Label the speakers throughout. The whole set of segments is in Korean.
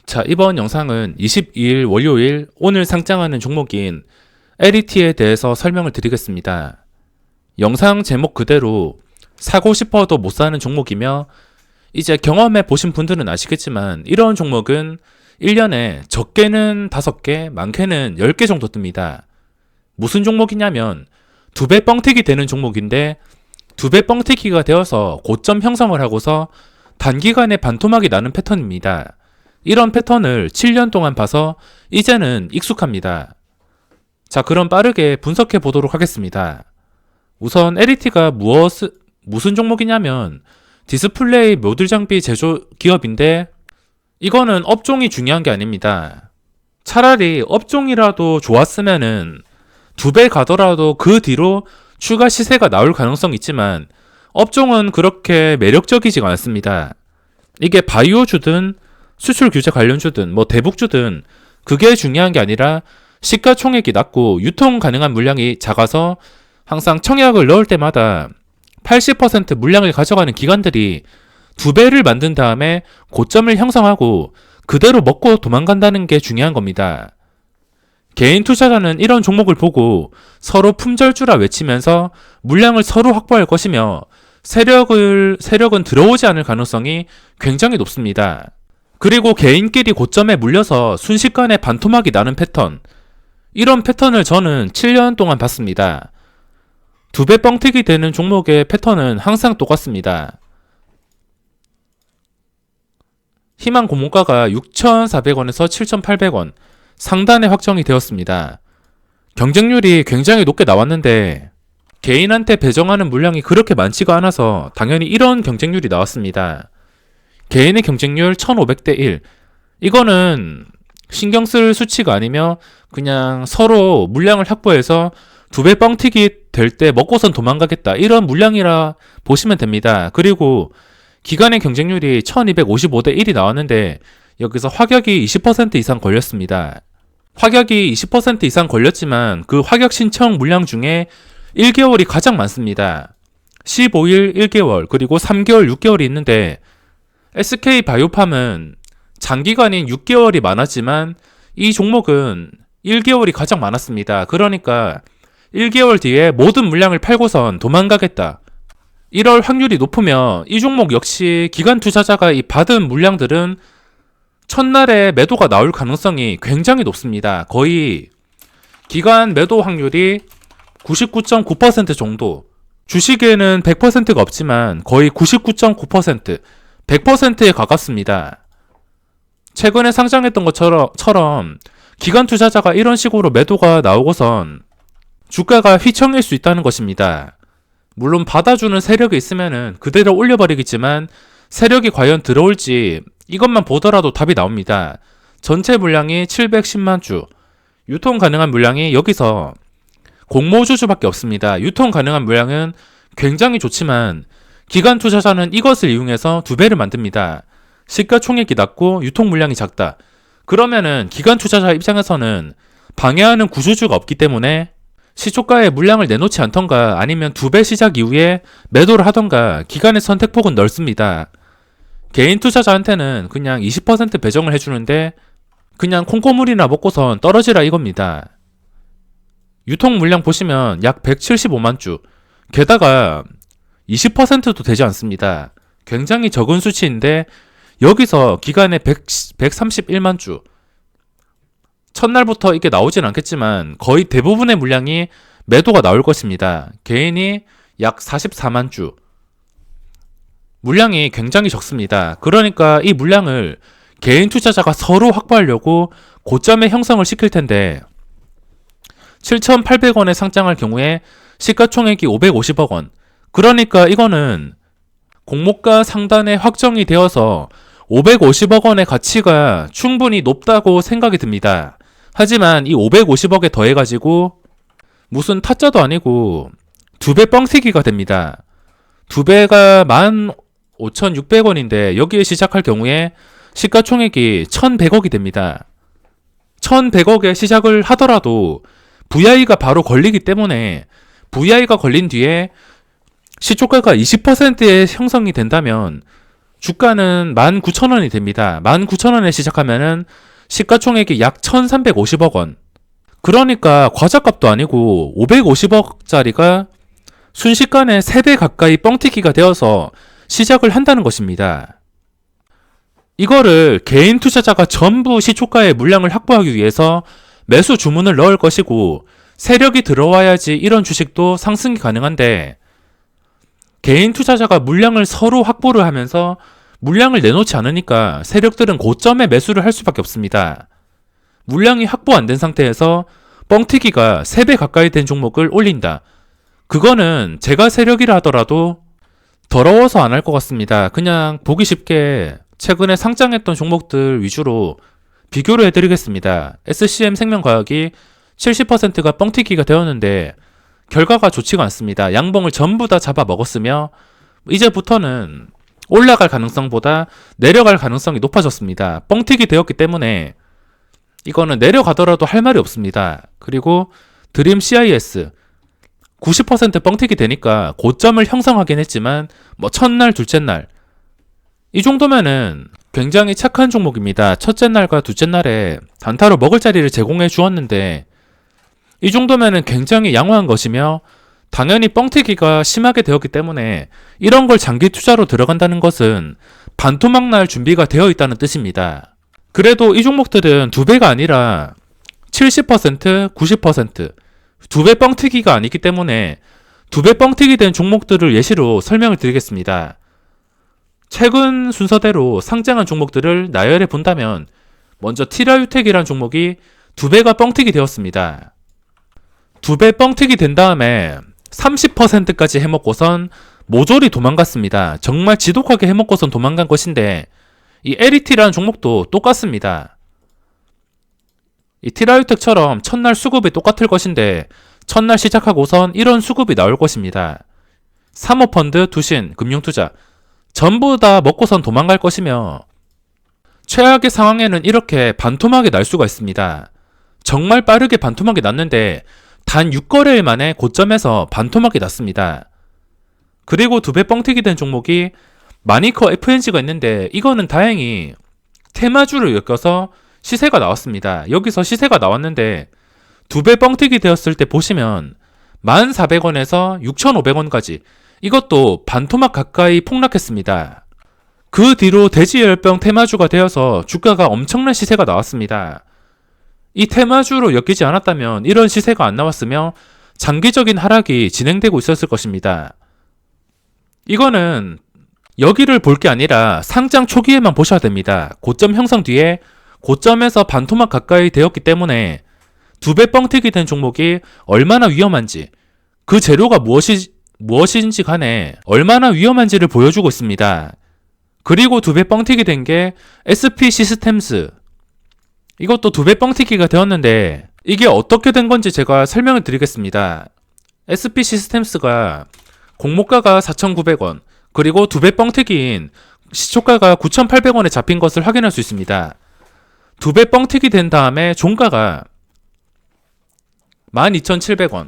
Speaker 1: 자, 이번 영상은 22일 월요일 오늘 상장하는 종목인 LET에 대해서 설명을 드리겠습니다. 영상 제목 그대로 사고 싶어도 못 사는 종목이며 이제 경험해 보신 분들은 아시겠지만 이런 종목은 1년에 적게는 5개, 많게는 10개 정도 뜹니다. 무슨 종목이냐면 2배 뻥튀기 되는 종목인데 2배 뻥튀기가 되어서 고점 형성을 하고서 단기간에 반토막이 나는 패턴입니다. 이런 패턴을 7년 동안 봐서 이제는 익숙합니다. 자, 그럼 빠르게 분석해 보도록 하겠습니다. 우선 LET가 무슨 종목이냐면 디스플레이 모듈 장비 제조 기업인데 이거는 업종이 중요한 게 아닙니다. 차라리 업종이라도 좋았으면은 2배 가더라도 그 뒤로 추가 시세가 나올 가능성이 있지만 업종은 그렇게 매력적이지가 않습니다. 이게 바이오주든 수출 규제 관련주든 대북주든 그게 중요한 게 아니라 시가총액이 낮고 유통 가능한 물량이 작아서 항상 청약을 넣을 때마다 80% 물량을 가져가는 기관들이 2배를 만든 다음에 고점을 형성하고 그대로 먹고 도망간다는 게 중요한 겁니다. 개인 투자자는 이런 종목을 보고 서로 품절주라 외치면서 물량을 서로 확보할 것이며 세력은 들어오지 않을 가능성이 굉장히 높습니다. 그리고 개인끼리 고점에 물려서 순식간에 반토막이 나는 패턴, 이런 패턴을 저는 7년 동안 봤습니다. 2배 뻥튀기 되는 종목의 패턴은 항상 똑같습니다. 희망 고목가가 6,400원에서 7,800원 상단에 확정이 되었습니다. 경쟁률이 굉장히 높게 나왔는데 개인한테 배정하는 물량이 그렇게 많지가 않아서 당연히 이런 경쟁률이 나왔습니다. 개인의 경쟁률 1500대 1. 이거는 신경 쓸 수치가 아니며 그냥 서로 물량을 확보해서 2배 뻥튀기 될 때 먹고선 도망가겠다, 이런 물량이라 보시면 됩니다. 그리고 기간의 경쟁률이 1255대 1이 나왔는데 여기서 화격이 20% 이상 걸렸습니다. 화격이 20% 이상 걸렸지만 그 화격 신청 물량 중에 1개월이 가장 많습니다. 15일 1개월 그리고 3개월 6개월이 있는데 SK바이오팜은 장기간인 6개월이 많았지만 이 종목은 1개월이 가장 많았습니다. 그러니까 1개월 뒤에 모든 물량을 팔고선 도망가겠다, 이럴 확률이 높으며 이 종목 역시 기관 투자자가 이 받은 물량들은 첫날에 매도가 나올 가능성이 굉장히 높습니다. 거의 기관 매도 확률이 99.9% 정도, 주식에는 100%가 없지만 거의 99.9%, 100%에 가깝습니다. 최근에 상장했던 것처럼 기관 투자자가 이런 식으로 매도가 나오고선 주가가 휘청일 수 있다는 것입니다. 물론 받아주는 세력이 있으면은 그대로 올려버리겠지만 세력이 과연 들어올지 이것만 보더라도 답이 나옵니다. 전체 물량이 710만 주, 유통 가능한 물량이 여기서 공모주주밖에 없습니다. 유통 가능한 물량은 굉장히 좋지만 기관 투자자는 이것을 이용해서 2배를 만듭니다. 시가총액이 낮고 유통 물량이 작다. 그러면은 기관 투자자 입장에서는 방해하는 구조주가 없기 때문에 시초가에 물량을 내놓지 않던가 아니면 2배 시작 이후에 매도를 하던가 기관의 선택폭은 넓습니다. 개인 투자자한테는 그냥 20% 배정을 해주는데 그냥 콩고물이나 먹고선 떨어지라 이겁니다. 유통 물량 보시면 약 175만 주, 게다가 20%도 되지 않습니다. 굉장히 적은 수치인데 여기서 기간에 131만 주, 첫날부터 이게 나오진 않겠지만 거의 대부분의 물량이 매도가 나올 것입니다. 개인이 약 44만 주, 물량이 굉장히 적습니다. 그러니까 이 물량을 개인 투자자가 서로 확보하려고 고점에 형성을 시킬 텐데 7,800원에 상장할 경우에 시가총액이 550억 원, 그러니까 이거는 공모가 상단에 확정이 되어서 550억 원의 가치가 충분히 높다고 생각이 듭니다. 하지만 이 550억에 더해가지고 무슨 타짜도 아니고 2배 뻥튀기가 됩니다. 2배가 15,600원인데 여기에 시작할 경우에 시가총액이 1,100억이 됩니다. 1,100억에 시작을 하더라도 VI가 바로 걸리기 때문에 VI가 걸린 뒤에 시초가가 20%의 형성이 된다면 주가는 19,000원이 됩니다. 19,000원에 시작하면은 시가총액이 약 1,350억 원. 그러니까 과자값도 아니고 550억짜리가 순식간에 3배 가까이 뻥튀기가 되어서 시작을 한다는 것입니다. 이거를 개인 투자자가 전부 시초가의 물량을 확보하기 위해서 매수 주문을 넣을 것이고 세력이 들어와야지 이런 주식도 상승이 가능한데 개인 투자자가 물량을 서로 확보를 하면서 물량을 내놓지 않으니까 세력들은 고점에 매수를 할 수밖에 없습니다. 물량이 확보 안 된 상태에서 뻥튀기가 3배 가까이 된 종목을 올린다. 그거는 제가 세력이라 하더라도 더러워서 안 할 것 같습니다. 그냥 보기 쉽게 최근에 상장했던 종목들 위주로 비교를 해드리겠습니다. SCM 생명과학이 70%가 뻥튀기가 되었는데 결과가 좋지가 않습니다. 양봉을 전부 다 잡아 먹었으며 이제부터는 올라갈 가능성보다 내려갈 가능성이 높아졌습니다. 뻥튀기 되었기 때문에 이거는 내려가더라도 할 말이 없습니다. 그리고 드림 CIS 90% 뻥튀기 되니까 고점을 형성하긴 했지만 뭐 첫날 둘째 날 이 정도면은 굉장히 착한 종목입니다. 첫째 날과 둘째 날에 단타로 먹을 자리를 제공해 주었는데 이 정도면은 굉장히 양호한 것이며 당연히 뻥튀기가 심하게 되었기 때문에 이런 걸 장기 투자로 들어간다는 것은 반토막 날 준비가 되어 있다는 뜻입니다. 그래도 이 종목들은 2배가 아니라 70%, 90%, 2배 뻥튀기가 아니기 때문에 2배 뻥튀기 된 종목들을 예시로 설명을 드리겠습니다. 최근 순서대로 상장한 종목들을 나열해 본다면 먼저 티라유텍이라는 종목이 2배가 뻥튀기 되었습니다. 2배 뻥튀기 된 다음에 30%까지 해먹고선 모조리 도망갔습니다. 정말 지독하게 해먹고선 도망간 것인데 이 LET라는 종목도 똑같습니다. 이 티라유텍처럼 첫날 수급이 똑같을 것인데 첫날 시작하고선 이런 수급이 나올 것입니다. 사모펀드, 투신, 금융투자 전부 다 먹고선 도망갈 것이며 최악의 상황에는 이렇게 반토막이 날 수가 있습니다. 정말 빠르게 반토막이 났는데 단 6거래일 만에 고점에서 반토막이 났습니다. 그리고 2배 뻥튀기 된 종목이 마니커 FNG가 있는데 이거는 다행히 테마주를 엮여서 시세가 나왔습니다. 여기서 시세가 나왔는데 2배 뻥튀기 되었을 때 보시면 1,400원에서 6,500원까지 이것도 반토막 가까이 폭락했습니다. 그 뒤로 대지열병 테마주가 되어서 주가가 엄청난 시세가 나왔습니다. 이 테마주로 엮이지 않았다면 이런 시세가 안 나왔으며 장기적인 하락이 진행되고 있었을 것입니다. 이거는 여기를 볼 게 아니라 상장 초기에만 보셔야 됩니다. 고점 형성 뒤에 고점에서 반토막 가까이 되었기 때문에 2배 뻥튀기 된 종목이 얼마나 위험한지 그 재료가 무엇인지 간에 얼마나 위험한지를 보여주고 있습니다. 그리고 2배 뻥튀기 된 게 SP 시스템스 이것도 2배 뻥튀기가 되었는데 이게 어떻게 된 건지 제가 설명을 드리겠습니다. SP 시스템스가 공모가가 4,900원 그리고 2배 뻥튀기인 시초가가 9,800원에 잡힌 것을 확인할 수 있습니다. 2배 뻥튀기 된 다음에 종가가 12,700원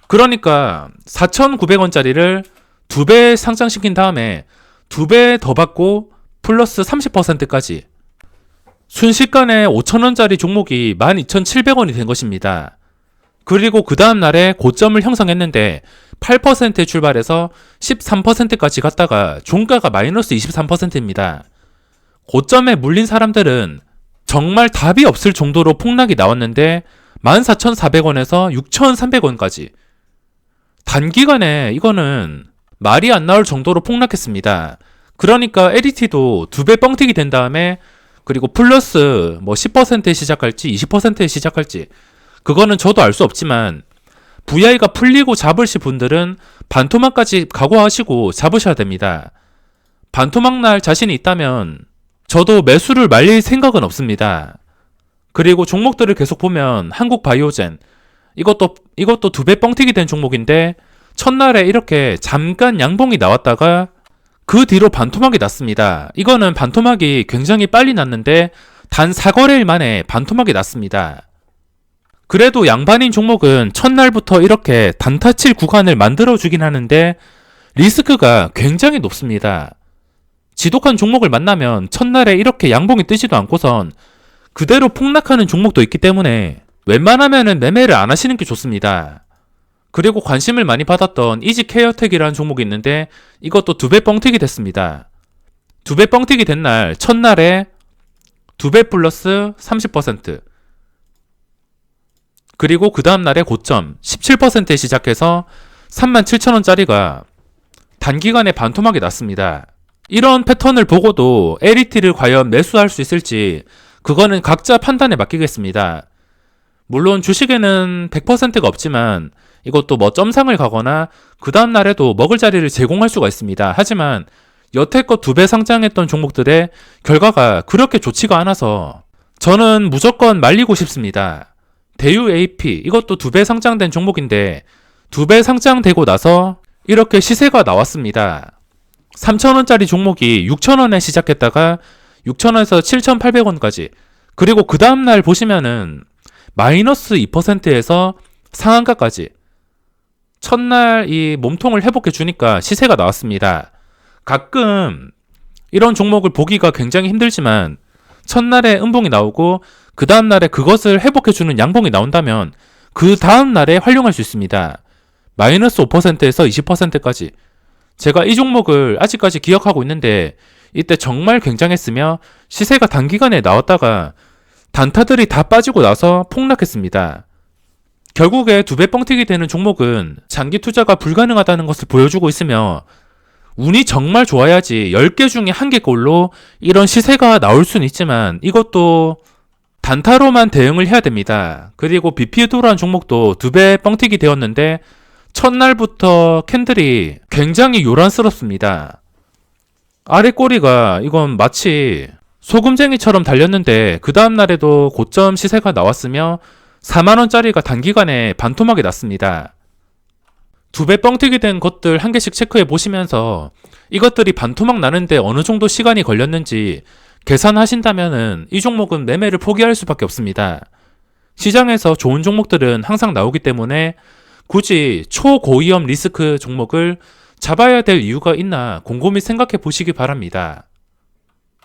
Speaker 1: 그러니까 4,900원짜리를 2배 상장시킨 다음에 2배 더 받고 플러스 30%까지 순식간에 5,000원짜리 종목이 12,700원이 된 것입니다. 그리고 그 다음 날에 고점을 형성했는데 8%에 출발해서 13%까지 갔다가 종가가 마이너스 23%입니다. 고점에 물린 사람들은 정말 답이 없을 정도로 폭락이 나왔는데 14,400원에서 6,300원까지 단기간에 이거는 말이 안 나올 정도로 폭락했습니다. 그러니까 LET도 2배 뻥튀기 된 다음에 그리고 플러스 뭐 10%에 시작할지 20%에 시작할지 그거는 저도 알 수 없지만 VI가 풀리고 잡으실 분들은 반토막까지 각오하시고 잡으셔야 됩니다. 반토막 날 자신이 있다면 저도 매수를 말릴 생각은 없습니다. 그리고 종목들을 계속 보면 한국바이오젠 이것도 2배 뻥튀기 된 종목인데 첫날에 이렇게 잠깐 양봉이 나왔다가 그 뒤로 반토막이 났습니다. 이거는 반토막이 굉장히 빨리 났는데 단 4거래일 만에 반토막이 났습니다. 그래도 양반인 종목은 첫날부터 이렇게 단타칠 구간을 만들어주긴 하는데 리스크가 굉장히 높습니다. 지독한 종목을 만나면 첫날에 이렇게 양봉이 뜨지도 않고선 그대로 폭락하는 종목도 있기 때문에 웬만하면은 매매를 안 하시는 게 좋습니다. 그리고 관심을 많이 받았던 이지케어텍이라는 종목이 있는데 이것도 2배 뻥튀기 됐습니다. 2배 뻥튀기 된 날 첫날에 2배 플러스 30%, 그리고 그 다음날에 고점 17%에 시작해서 37,000원짜리가 단기간에 반토막이 났습니다. 이런 패턴을 보고도 LET를 과연 매수할 수 있을지 그거는 각자 판단에 맡기겠습니다. 물론 주식에는 100%가 없지만 이것도 뭐 점상을 가거나 그 다음날에도 먹을 자리를 제공할 수가 있습니다. 하지만 여태껏 2배 상장했던 종목들의 결과가 그렇게 좋지가 않아서 저는 무조건 말리고 싶습니다. 대유 AP 이것도 2배 상장된 종목인데 2배 상장되고 나서 이렇게 시세가 나왔습니다. 3,000원짜리 종목이 6,000원에 시작했다가 6,000원에서 7,800원까지, 그리고 그 다음날 보시면은 마이너스 2%에서 상한가까지 첫날 이 몸통을 회복해 주니까 시세가 나왔습니다. 가끔 이런 종목을 보기가 굉장히 힘들지만 첫날에 음봉이 나오고 그 다음날에 그것을 회복해주는 양봉이 나온다면 그 다음날에 활용할 수 있습니다. 마이너스 5%에서 20%까지. 제가 이 종목을 아직까지 기억하고 있는데 이때 정말 굉장했으며 시세가 단기간에 나왔다가 단타들이 다 빠지고 나서 폭락했습니다. 결국에 2배 뻥튀기 되는 종목은 장기 투자가 불가능하다는 것을 보여주고 있으며 운이 정말 좋아야지 10개 중에 1개꼴로 이런 시세가 나올 수는 있지만 이것도 단타로만 대응을 해야 됩니다. 그리고 BP도라는 종목도 2배 뻥튀기 되었는데 첫날부터 캔들이 굉장히 요란스럽습니다. 아래 꼬리가 이건 마치 소금쟁이처럼 달렸는데 그 다음날에도 고점 시세가 나왔으며 4만원짜리가 단기간에 반토막이 났습니다. 2배 뻥튀기 된 것들 한 개씩 체크해 보시면서 이것들이 반토막 나는데 어느 정도 시간이 걸렸는지 계산하신다면은 이 종목은 매매를 포기할 수밖에 없습니다. 시장에서 좋은 종목들은 항상 나오기 때문에 굳이 초고위험 리스크 종목을 잡아야 될 이유가 있나 곰곰이 생각해 보시기 바랍니다.